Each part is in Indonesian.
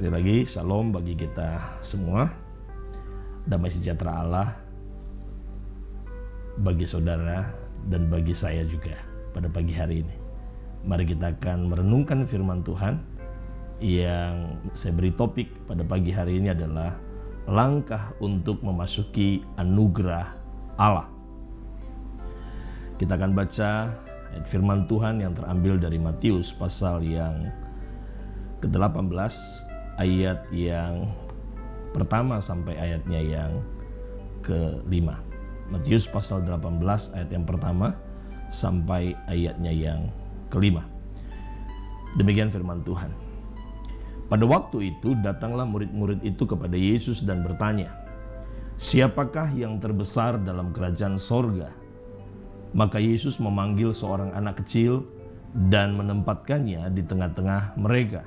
Sekali lagi, shalom bagi kita semua. Damai sejahtera Allah bagi saudara dan bagi saya juga pada pagi hari ini. Mari kita akan merenungkan firman Tuhan yang saya beri topik pada pagi hari ini adalah langkah untuk memasuki anugerah Allah. Kita akan baca ayat firman Tuhan yang terambil dari Matius pasal yang ke-18 ayat yang pertama sampai ayatnya yang ke-5. Matius pasal 18 ayat yang pertama sampai ayatnya yang ke-5. Demikian firman Tuhan. Pada waktu itu datanglah murid-murid itu kepada Yesus dan bertanya, "Siapakah yang terbesar dalam kerajaan sorga?" Maka Yesus memanggil seorang anak kecil dan menempatkannya di tengah-tengah mereka.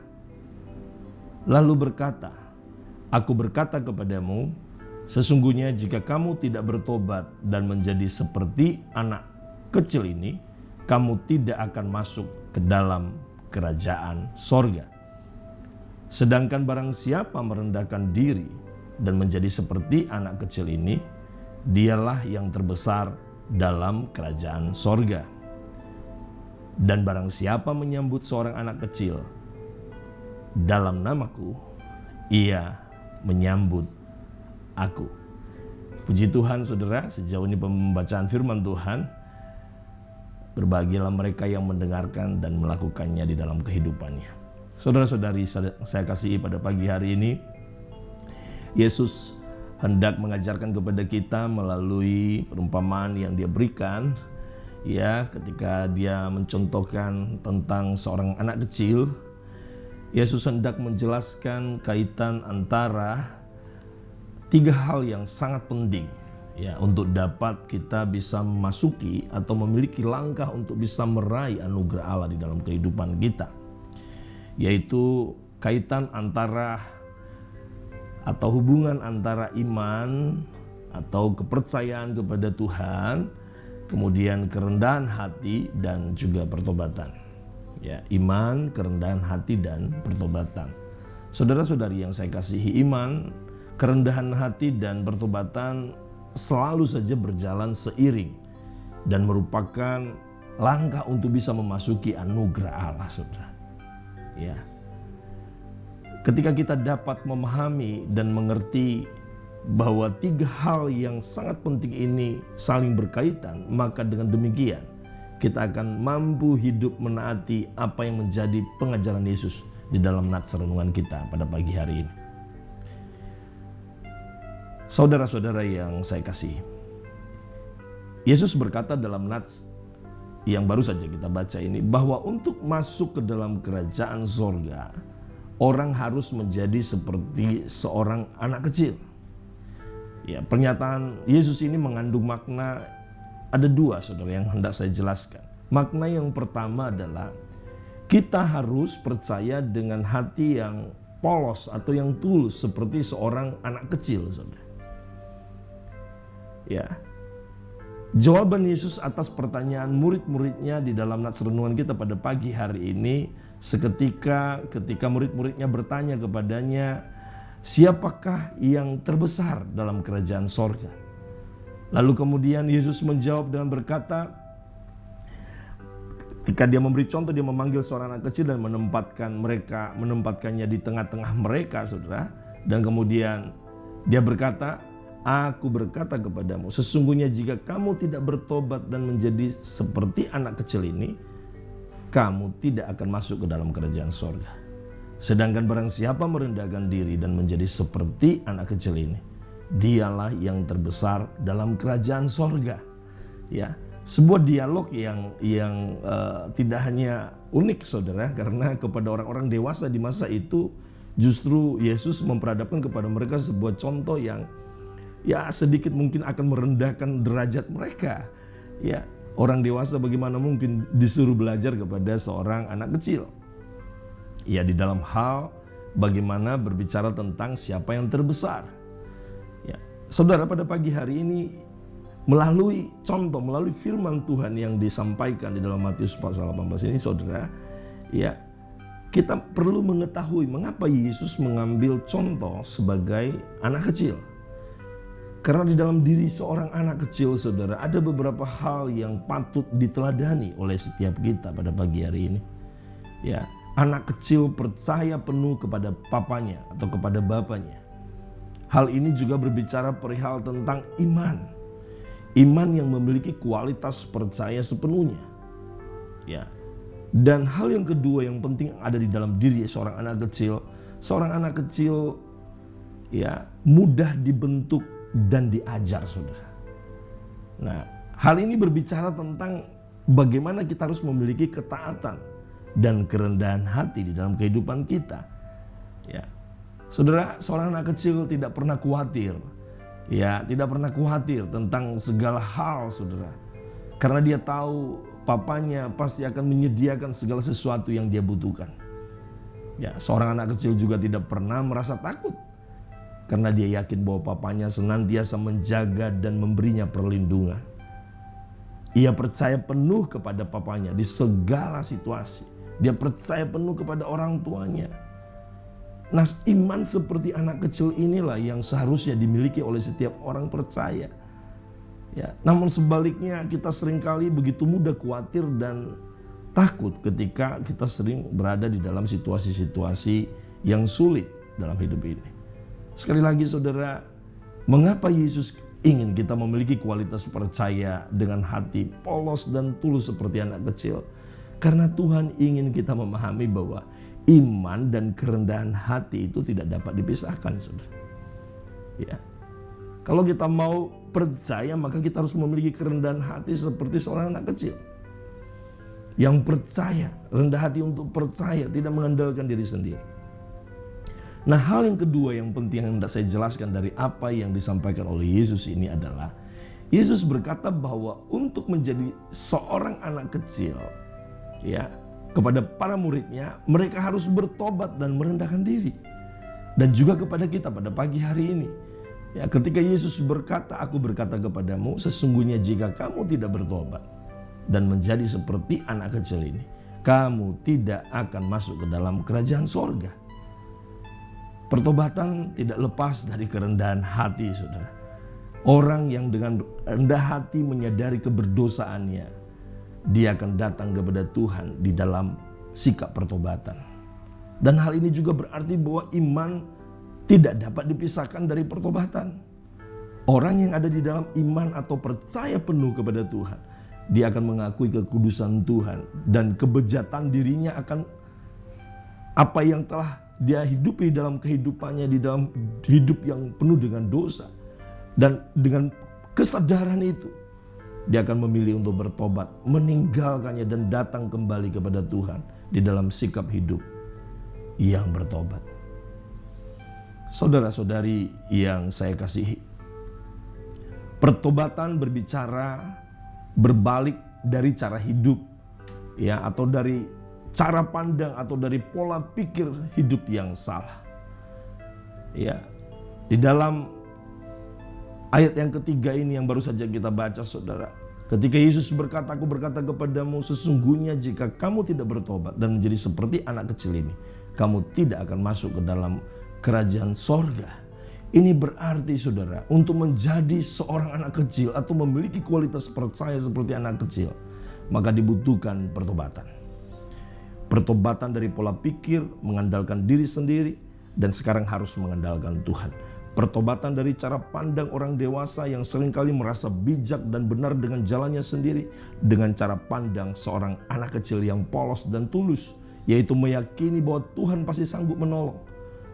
Lalu berkata, "Aku berkata kepadamu, sesungguhnya jika kamu tidak bertobat dan menjadi seperti anak kecil ini, kamu tidak akan masuk ke dalam kerajaan sorga. Sedangkan barang siapa merendahkan diri dan menjadi seperti anak kecil ini, dialah yang terbesar dalam kerajaan sorga. Dan barang siapa menyambut seorang anak kecil dalam namaku, ia menyambut aku." Puji Tuhan saudara, sejauh ini pembacaan firman Tuhan. Berbahagialah mereka yang mendengarkan dan melakukannya di dalam kehidupannya. Saudara-saudari saya kasihi, pada pagi hari ini Yesus hendak mengajarkan kepada kita melalui perumpamaan yang dia berikan, ya, ketika dia mencontohkan tentang seorang anak kecil. Yesus hendak menjelaskan kaitan antara tiga hal yang sangat penting, ya, untuk dapat kita bisa memasuki atau memiliki langkah untuk bisa meraih anugerah Allah di dalam kehidupan kita, yaitu kaitan antara atau hubungan antara iman atau kepercayaan kepada Tuhan, kemudian kerendahan hati dan juga pertobatan. Ya, iman, kerendahan hati dan pertobatan. Saudara-saudari yang saya kasihi, iman, kerendahan hati dan pertobatan selalu saja berjalan seiring dan merupakan langkah untuk bisa memasuki anugerah Allah, saudara. Ya. Ketika kita dapat memahami dan mengerti bahwa tiga hal yang sangat penting ini saling berkaitan, maka dengan demikian kita akan mampu hidup menaati apa yang menjadi pengajaran Yesus di dalam nats renungan kita pada pagi hari ini. Saudara-saudara yang saya kasihi, Yesus berkata dalam nats yang baru saja kita baca ini, bahwa untuk masuk ke dalam kerajaan sorga, orang harus menjadi seperti seorang anak kecil. Ya, pernyataan Yesus ini mengandung makna. Ada dua, saudara, yang hendak saya jelaskan. Makna yang pertama adalah kita harus percaya dengan hati yang polos atau yang tulus seperti seorang anak kecil, saudara. Ya. Jawaban Yesus atas pertanyaan murid-muridnya di dalam nats renungan kita pada pagi hari ini, seketika ketika murid-muridnya bertanya kepadanya, "Siapakah yang terbesar dalam kerajaan sorga?" Lalu kemudian Yesus menjawab dengan berkata, ketika dia memberi contoh, dia memanggil seorang anak kecil dan menempatkannya di tengah-tengah mereka, saudara. Dan kemudian dia berkata, "Aku berkata kepadamu, sesungguhnya jika kamu tidak bertobat dan menjadi seperti anak kecil ini, kamu tidak akan masuk ke dalam kerajaan sorga. Sedangkan barang siapa merendahkan diri dan menjadi seperti anak kecil ini, dialah yang terbesar dalam kerajaan sorga." Ya, sebuah dialog yang tidak hanya unik, saudara, karena kepada orang-orang dewasa di masa itu justru Yesus memperhadapkan kepada mereka sebuah contoh yang ya sedikit mungkin akan merendahkan derajat mereka. Ya, orang dewasa bagaimana mungkin disuruh belajar kepada seorang anak kecil? Ya, di dalam hal bagaimana berbicara tentang siapa yang terbesar. Saudara, pada pagi hari ini melalui contoh, melalui firman Tuhan yang disampaikan di dalam Matius pasal 18 ini, saudara, ya, kita perlu mengetahui mengapa Yesus mengambil contoh sebagai anak kecil. Karena di dalam diri seorang anak kecil, saudara, ada beberapa hal yang patut diteladani oleh setiap kita pada pagi hari ini. Ya, anak kecil percaya penuh kepada papanya atau kepada bapaknya. Hal ini juga berbicara perihal tentang iman. Iman yang memiliki kualitas percaya sepenuhnya. Ya. Dan hal yang kedua yang penting ada di dalam diri seorang anak kecil. Seorang anak kecil ya mudah dibentuk dan diajar, saudara. Nah, hal ini berbicara tentang bagaimana kita harus memiliki ketaatan dan kerendahan hati di dalam kehidupan kita. Ya, saudara, seorang anak kecil tidak pernah khawatir. Ya, tidak pernah khawatir tentang segala hal, saudara. Karena dia tahu papanya pasti akan menyediakan segala sesuatu yang dia butuhkan. Ya, seorang anak kecil juga tidak pernah merasa takut. Karena dia yakin bahwa papanya senantiasa menjaga dan memberinya perlindungan. Ia percaya penuh kepada papanya di segala situasi. Dia percaya penuh kepada orang tuanya. Nah, iman seperti anak kecil inilah yang seharusnya dimiliki oleh setiap orang percaya. Ya, namun sebaliknya kita seringkali begitu mudah khawatir dan takut ketika kita sering berada di dalam situasi-situasi yang sulit dalam hidup ini. Sekali lagi, saudara, mengapa Yesus ingin kita memiliki kualitas percaya dengan hati polos dan tulus seperti anak kecil? Karena Tuhan ingin kita memahami bahwa iman dan kerendahan hati itu tidak dapat dipisahkan, saudara. Ya. Kalau kita mau percaya, maka kita harus memiliki kerendahan hati seperti seorang anak kecil. Yang percaya, rendah hati untuk percaya, tidak mengandalkan diri sendiri. Nah, hal yang kedua yang penting yang hendak saya jelaskan dari apa yang disampaikan oleh Yesus ini adalah Yesus berkata bahwa untuk menjadi seorang anak kecil, ya, kepada para muridnya, mereka harus bertobat dan merendahkan diri. Dan juga kepada kita pada pagi hari ini. Ya, ketika Yesus berkata, "Aku berkata kepadamu, sesungguhnya jika kamu tidak bertobat dan menjadi seperti anak kecil ini, kamu tidak akan masuk ke dalam kerajaan sorga." Pertobatan tidak lepas dari kerendahan hati, saudara. Orang yang dengan rendah hati menyadari keberdosaannya, dia akan datang kepada Tuhan di dalam sikap pertobatan. Dan hal ini juga berarti bahwa iman tidak dapat dipisahkan dari pertobatan. Orang yang ada di dalam iman atau percaya penuh kepada Tuhan, dia akan mengakui kekudusan Tuhan dan kebejatan dirinya akan apa yang telah dia hidupi dalam kehidupannya, di dalam hidup yang penuh dengan dosa. Dan dengan kesadaran itu, dia akan memilih untuk bertobat, meninggalkannya dan datang kembali kepada Tuhan di dalam sikap hidup yang bertobat. Saudara-saudari yang saya kasihi, pertobatan berbicara berbalik dari cara hidup, ya, atau dari cara pandang atau dari pola pikir hidup yang salah. Ya, di dalam ayat yang ketiga ini yang baru saja kita baca, saudara, ketika Yesus berkata, "Aku berkata kepadamu, sesungguhnya jika kamu tidak bertobat dan menjadi seperti anak kecil ini, kamu tidak akan masuk ke dalam kerajaan sorga." Ini berarti, saudara, untuk menjadi seorang anak kecil atau memiliki kualitas percaya seperti anak kecil, maka dibutuhkan pertobatan. Pertobatan dari pola pikir, mengandalkan diri sendiri, dan sekarang harus mengandalkan Tuhan. Pertobatan dari cara pandang orang dewasa yang seringkali merasa bijak dan benar dengan jalannya sendiri, dengan cara pandang seorang anak kecil yang polos dan tulus, yaitu meyakini bahwa Tuhan pasti sanggup menolong,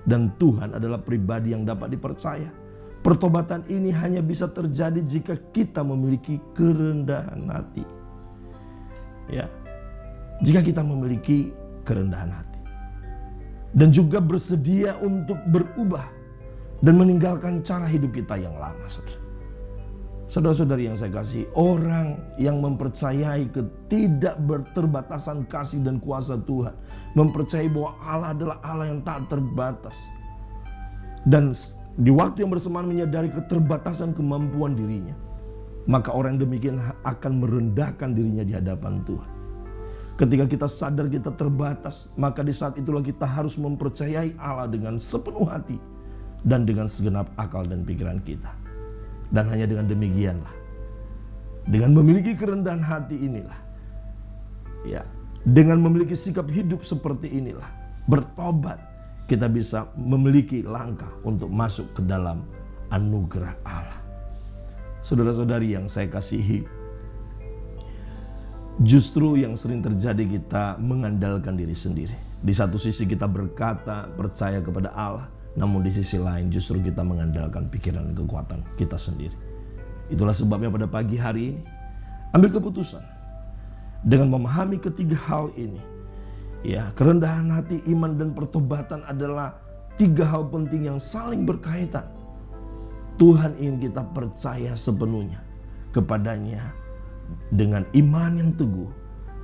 dan Tuhan adalah pribadi yang dapat dipercaya. Pertobatan ini hanya bisa terjadi jika kita memiliki kerendahan hati. Ya. Jika kita memiliki kerendahan hati dan juga bersedia untuk berubah dan meninggalkan cara hidup kita yang lama, saudara. Saudara-saudari yang saya kasih, orang yang mempercayai ketidakterbatasan kasih dan kuasa Tuhan, mempercayai bahwa Allah adalah Allah yang tak terbatas, dan di waktu yang bersamaan menyadari keterbatasan kemampuan dirinya, maka orang demikian akan merendahkan dirinya di hadapan Tuhan. Ketika kita sadar kita terbatas, maka di saat itulah kita harus mempercayai Allah dengan sepenuh hati dan dengan segenap akal dan pikiran kita. Dan hanya dengan demikianlah, dengan memiliki kerendahan hati inilah, ya, dengan memiliki sikap hidup seperti inilah, bertobat, kita bisa memiliki langkah untuk masuk ke dalam anugerah Allah. Saudara-saudari yang saya kasihi, justru yang sering terjadi kita mengandalkan diri sendiri. Di satu sisi kita berkata percaya kepada Allah, namun di sisi lain justru kita mengandalkan pikiran dan kekuatan kita sendiri. Itulah sebabnya pada pagi hari ini, ambil keputusan dengan memahami ketiga hal ini. Ya, kerendahan hati, iman, dan pertobatan adalah tiga hal penting yang saling berkaitan. Tuhan ingin kita percaya sepenuhnya kepadanya dengan iman yang teguh,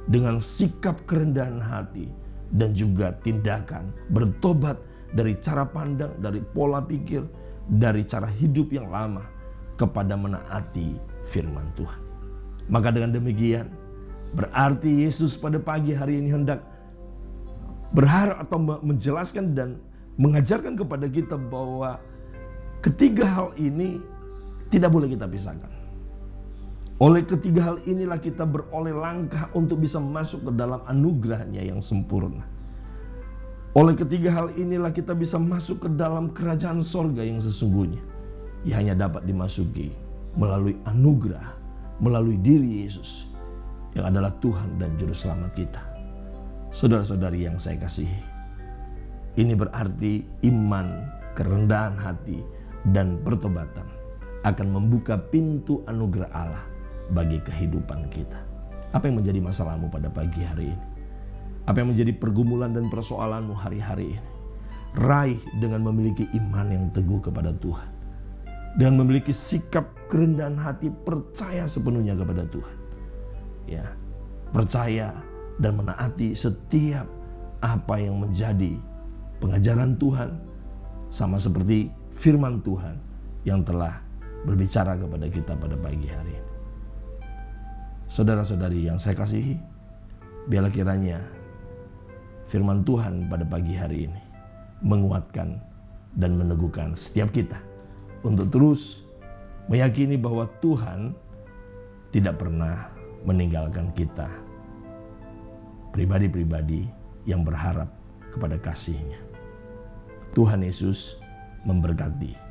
dengan sikap kerendahan hati, dan juga tindakan bertobat dari cara pandang, dari pola pikir, dari cara hidup yang lama kepada menaati firman Tuhan. Maka dengan demikian, berarti Yesus pada pagi hari ini hendak berharap atau menjelaskan dan mengajarkan kepada kita bahwa ketiga hal ini tidak boleh kita pisahkan. Oleh ketiga hal inilah kita beroleh langkah untuk bisa masuk ke dalam anugerahnya yang sempurna. Oleh ketiga hal inilah kita bisa masuk ke dalam kerajaan sorga yang sesungguhnya, yang hanya dapat dimasuki melalui anugerah, melalui diri Yesus yang adalah Tuhan dan Juru Selamat kita. Saudara-saudari yang saya kasihi, ini berarti iman, kerendahan hati, dan pertobatan akan membuka pintu anugerah Allah bagi kehidupan kita. Apa yang menjadi masalahmu pada pagi hari ini? Apa yang menjadi pergumulan dan persoalanmu hari-hari ini? Raih dengan memiliki iman yang teguh kepada Tuhan, dengan memiliki sikap kerendahan hati, percaya sepenuhnya kepada Tuhan. Ya, percaya dan menaati setiap apa yang menjadi pengajaran Tuhan, sama seperti firman Tuhan yang telah berbicara kepada kita pada pagi hari ini. Saudara-saudari yang saya kasihi, biarlah kiranya firman Tuhan pada pagi hari ini menguatkan dan meneguhkan setiap kita untuk terus meyakini bahwa Tuhan tidak pernah meninggalkan kita, pribadi-pribadi yang berharap kepada kasih-Nya. Tuhan Yesus memberkati.